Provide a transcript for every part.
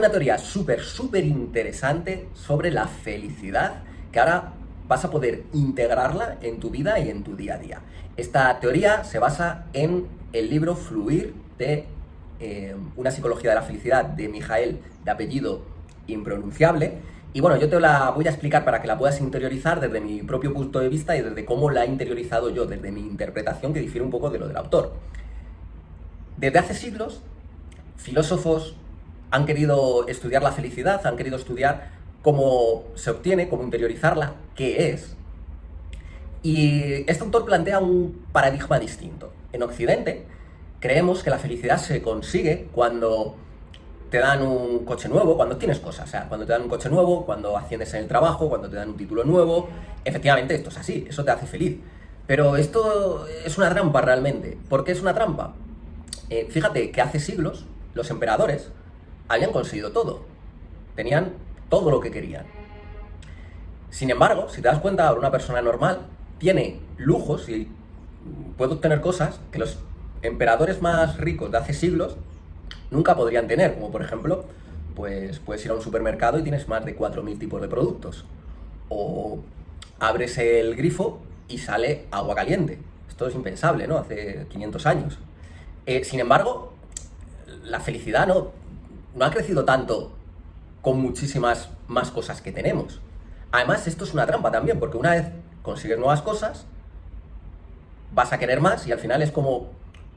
una teoría súper interesante sobre la felicidad que ahora vas a poder integrarla en tu vida y en tu día a día. Esta teoría se basa en el libro Fluir de Una psicología de la felicidad de Mijael, de apellido impronunciable. Y bueno, yo te la voy a explicar para que la puedas interiorizar desde mi propio punto de vista y desde cómo la he interiorizado yo, desde mi interpretación que difiere un poco de lo del autor. Desde hace siglos, filósofos han querido estudiar la felicidad, han querido estudiar cómo se obtiene, cómo interiorizarla, qué es. Y este autor plantea un paradigma distinto. En Occidente, creemos que la felicidad se consigue cuando te dan un coche nuevo, cuando tienes cosas, o sea, cuando te dan un coche nuevo, cuando asciendes en el trabajo, cuando te dan un título nuevo. Efectivamente, esto es así, eso te hace feliz. Pero esto es una trampa realmente. ¿Por qué es una trampa? Fíjate que hace siglos los emperadores habían conseguido todo. Tenían todo lo que querían. Sin embargo, si te das cuenta, una persona normal tiene lujos y puede obtener cosas que los emperadores más ricos de hace siglos nunca podrían tener, como por ejemplo, pues puedes ir a un supermercado y tienes más de 4.000 tipos de productos. O abres el grifo y sale agua caliente. Esto es impensable, ¿no? Hace 500 años. Sin embargo, la felicidad no ha crecido tanto con muchísimas más cosas que tenemos. Además, esto es una trampa también, porque una vez consigues nuevas cosas, vas a querer más y al final es como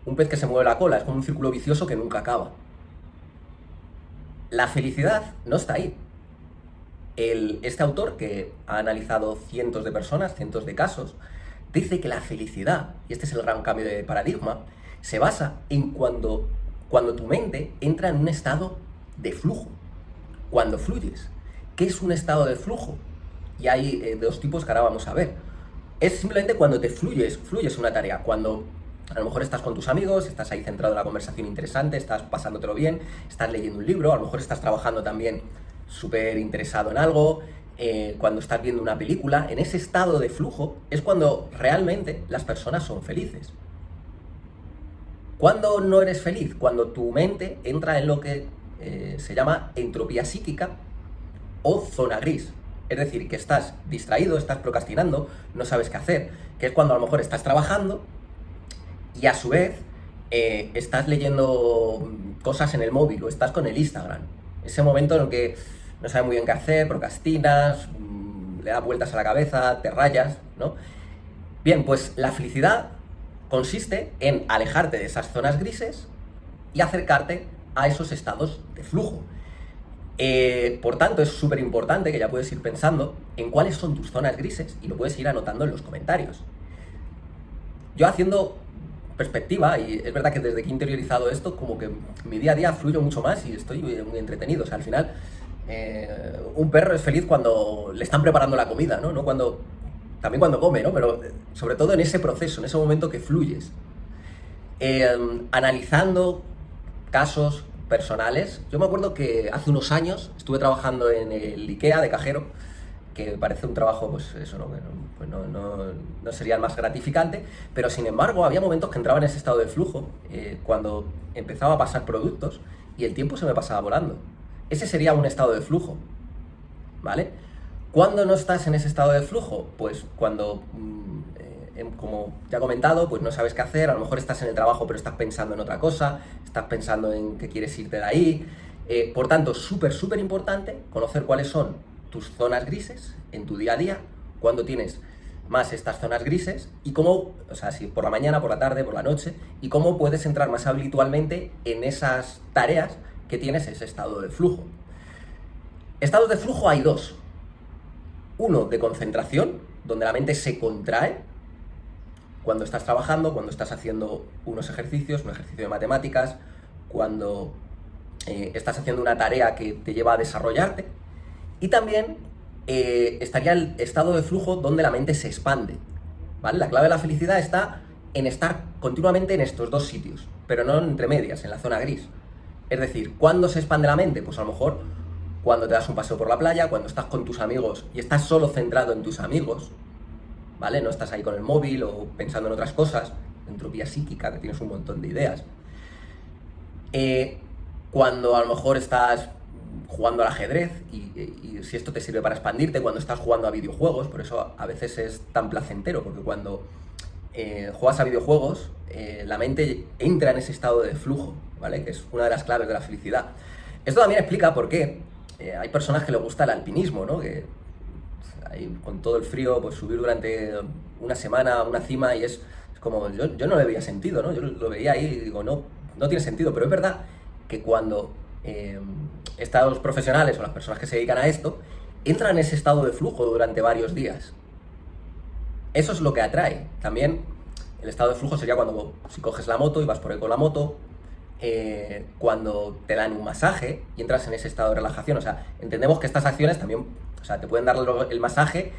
un pez que se mueve la cola, es como un círculo vicioso que nunca acaba. La felicidad no está ahí. Este autor, que ha analizado cientos de personas, cientos de casos, dice que la felicidad, y este es el gran cambio de paradigma, se basa en cuando tu mente entra en un estado de flujo, cuando fluyes. ¿Qué es un estado de flujo? Y hay dos tipos que ahora vamos a ver. Es simplemente cuando te fluyes una tarea, cuando a lo mejor estás con tus amigos, estás ahí centrado en la conversación interesante, estás pasándotelo bien, estás leyendo un libro, a lo mejor estás trabajando también súper interesado en algo, cuando estás viendo una película. En ese estado de flujo es cuando realmente las personas son felices. ¿Cuándo no eres feliz? Cuando tu mente entra en lo que se llama entropía psíquica o zona gris. Es decir, que estás distraído, estás procrastinando, no sabes qué hacer. Que es cuando a lo mejor estás trabajando y a su vez estás leyendo cosas en el móvil o estás con el Instagram. Ese momento en el que no sabes muy bien qué hacer, procrastinas, le das vueltas a la cabeza, te rayas, ¿no? Bien, pues la felicidad consiste en alejarte de esas zonas grises y acercarte a esos estados de flujo. Por tanto, es súper importante que ya puedes ir pensando en cuáles son tus zonas grises y lo puedes ir anotando en los comentarios. Yo, haciendo perspectiva, y es verdad que desde que he interiorizado esto, como que mi día a día fluyo mucho más y estoy muy entretenido. O sea, al final, un perro es feliz cuando le están preparando la comida, ¿no? También cuando come, ¿no? Pero sobre todo en ese proceso, en ese momento que fluyes. Analizando casos personales. Yo me acuerdo que hace unos años estuve trabajando en el IKEA de cajero, que parece un trabajo, pues eso no sería el más gratificante, pero sin embargo había momentos que entraba en ese estado de flujo, cuando empezaba a pasar productos y el tiempo se me pasaba volando. Ese sería un estado de flujo, ¿vale? ¿Cuándo no estás en ese estado de flujo? Pues cuando, como ya he comentado, pues no sabes qué hacer, a lo mejor estás en el trabajo pero estás pensando en otra cosa, estás pensando en que quieres irte de ahí. Por tanto, súper importante conocer cuáles son tus zonas grises en tu día a día, cuando tienes más estas zonas grises y cómo, o sea, si por la mañana, por la tarde, por la noche, y cómo puedes entrar más habitualmente en esas tareas que tienes ese estado de flujo. Estados de flujo hay dos. Uno de concentración, donde la mente se contrae cuando estás trabajando, cuando estás haciendo unos ejercicios, un ejercicio de matemáticas, cuando estás haciendo una tarea que te lleva a desarrollarte. Y también estaría el estado de flujo donde la mente se expande, ¿vale? La clave de la felicidad está en estar continuamente en estos dos sitios, pero no entre medias, en la zona gris. Es decir, ¿cuándo se expande la mente? Pues a lo mejor cuando te das un paseo por la playa, cuando estás con tus amigos y estás solo centrado en tus amigos, ¿vale? No estás ahí con el móvil o pensando en otras cosas, entropía psíquica, que tienes un montón de ideas. Cuando a lo mejor estás jugando al ajedrez y si esto te sirve para expandirte, cuando estás jugando a videojuegos, por eso a veces es tan placentero, porque cuando juegas a videojuegos, la mente entra en ese estado de flujo, ¿vale? Que es una de las claves de la felicidad. Esto también explica por qué hay personas que les gusta el alpinismo, ¿no? Que ahí, con todo el frío, pues subir durante una semana a una cima y es como, yo no le veía sentido, ¿no? Yo lo veía ahí y digo, no tiene sentido, pero es verdad que cuando estos profesionales o las personas que se dedican a esto entran en ese estado de flujo durante varios días. Eso es lo que atrae. También el estado de flujo sería cuando si coges la moto y vas por ahí con la moto, cuando te dan un masaje y entras en ese estado de relajación. O sea, entendemos que estas acciones también, o sea, te pueden dar el masaje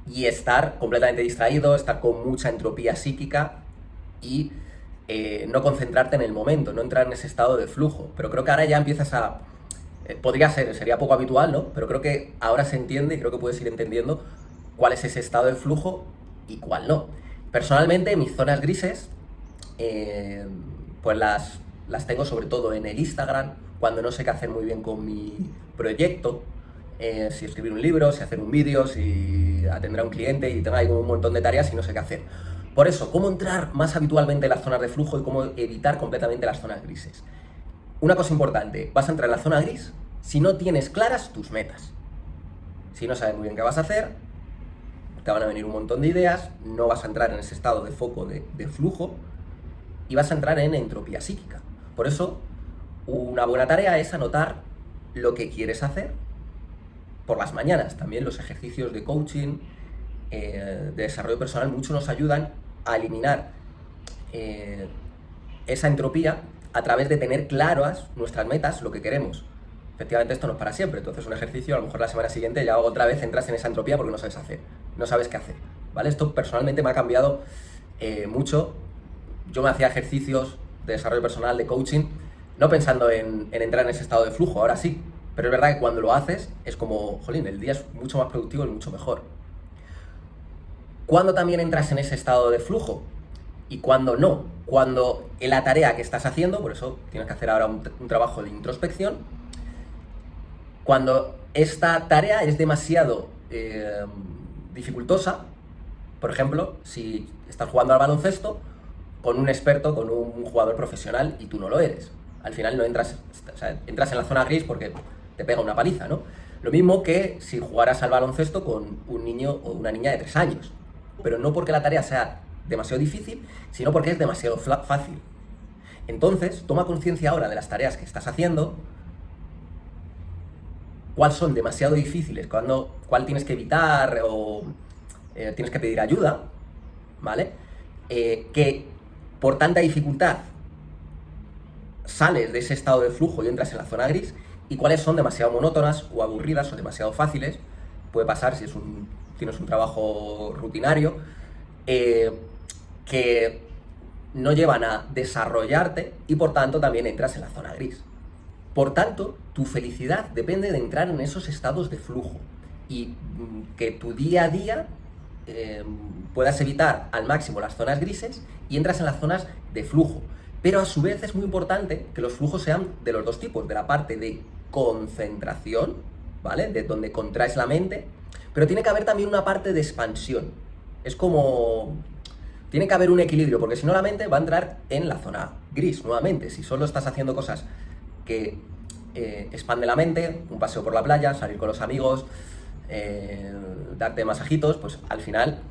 y estar completamente distraído, estar con mucha entropía psíquica y no concentrarte en el momento, no entrar en ese estado de flujo. Pero creo que ahora ya empiezas a... sería poco habitual, ¿no? Pero creo que ahora se entiende y creo que puedes ir entendiendo cuál es ese estado de flujo y cuál no. Personalmente, mis zonas grises, pues las tengo sobre todo en el Instagram, cuando no sé qué hacer muy bien con mi proyecto, si escribir un libro, si hacer un vídeo, si atender a un cliente y tengo ahí un montón de tareas y no sé qué hacer. Por eso, ¿cómo entrar más habitualmente en las zonas de flujo y cómo evitar completamente las zonas grises? Una cosa importante, vas a entrar en la zona gris si no tienes claras tus metas. Si no sabes muy bien qué vas a hacer, te van a venir un montón de ideas, no vas a entrar en ese estado de foco de flujo y vas a entrar en entropía psíquica. Por eso, una buena tarea es anotar lo que quieres hacer por las mañanas. También los ejercicios de coaching, de desarrollo personal, mucho nos ayudan a eliminar esa entropía a través de tener claras nuestras metas, lo que queremos. Efectivamente, esto no es para siempre. Entonces, un ejercicio, a lo mejor la semana siguiente ya otra vez entras en esa entropía porque no sabes hacer, no sabes qué hacer, ¿vale? Esto personalmente me ha cambiado mucho. Yo me hacía ejercicios de desarrollo personal, de coaching, no pensando en entrar en ese estado de flujo, ahora sí. Pero es verdad que cuando lo haces es como, jolín, el día es mucho más productivo y mucho mejor. ¿Cuándo también entras en ese estado de flujo? Y cuando no. Cuando en la tarea que estás haciendo, por eso tienes que hacer ahora un trabajo de introspección, cuando esta tarea es demasiado dificultosa, por ejemplo, si estás jugando al baloncesto con un experto, con un jugador profesional y tú no lo eres. Al final no entras, o sea, entras en la zona gris porque te pega una paliza, ¿no? Lo mismo que si jugaras al baloncesto con un niño o una niña de 3 años. Pero no porque la tarea sea demasiado difícil, sino porque es demasiado fácil. Entonces, toma conciencia ahora de las tareas que estás haciendo, cuáles son demasiado difíciles, cuál tienes que evitar o tienes que pedir ayuda, ¿vale? Que por tanta dificultad sales de ese estado de flujo y entras en la zona gris, y cuáles son demasiado monótonas o aburridas o demasiado fáciles, puede pasar si tienes un trabajo rutinario, que no llevan a desarrollarte y por tanto también entras en la zona gris. Por tanto, tu felicidad depende de entrar en esos estados de flujo y que tu día a día puedas evitar al máximo las zonas grises y entras en las zonas de flujo. Pero a su vez es muy importante que los flujos sean de los dos tipos, de la parte de concentración, ¿vale? De donde contraes la mente, pero tiene que haber también una parte de expansión. Es como... tiene que haber un equilibrio, porque si no la mente va a entrar en la zona gris nuevamente. Si solo estás haciendo cosas que expande la mente, un paseo por la playa, salir con los amigos, darte masajitos, pues al final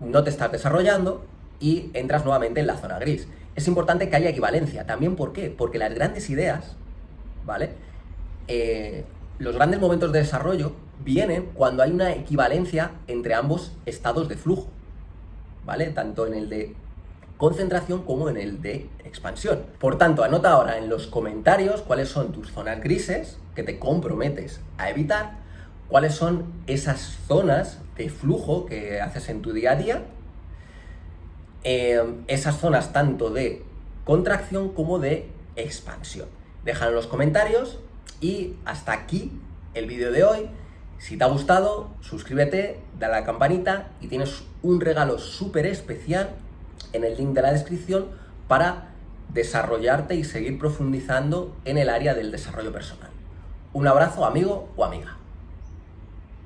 no te estás desarrollando y entras nuevamente en la zona gris. Es importante que haya equivalencia. También, ¿por qué? Porque las grandes ideas, ¿vale? Los grandes momentos de desarrollo vienen cuando hay una equivalencia entre ambos estados de flujo, ¿vale? Tanto en el de concentración como en el de expansión. Por tanto, anota ahora en los comentarios cuáles son tus zonas grises que te comprometes a evitar, cuáles son esas zonas de flujo que haces en tu día a día, esas zonas tanto de contracción como de expansión. Déjalo en los comentarios y hasta aquí el vídeo de hoy. Si te ha gustado, suscríbete, dale a la campanita y tienes un regalo súper especial en el link de la descripción para desarrollarte y seguir profundizando en el área del desarrollo personal. Un abrazo, amigo o amiga.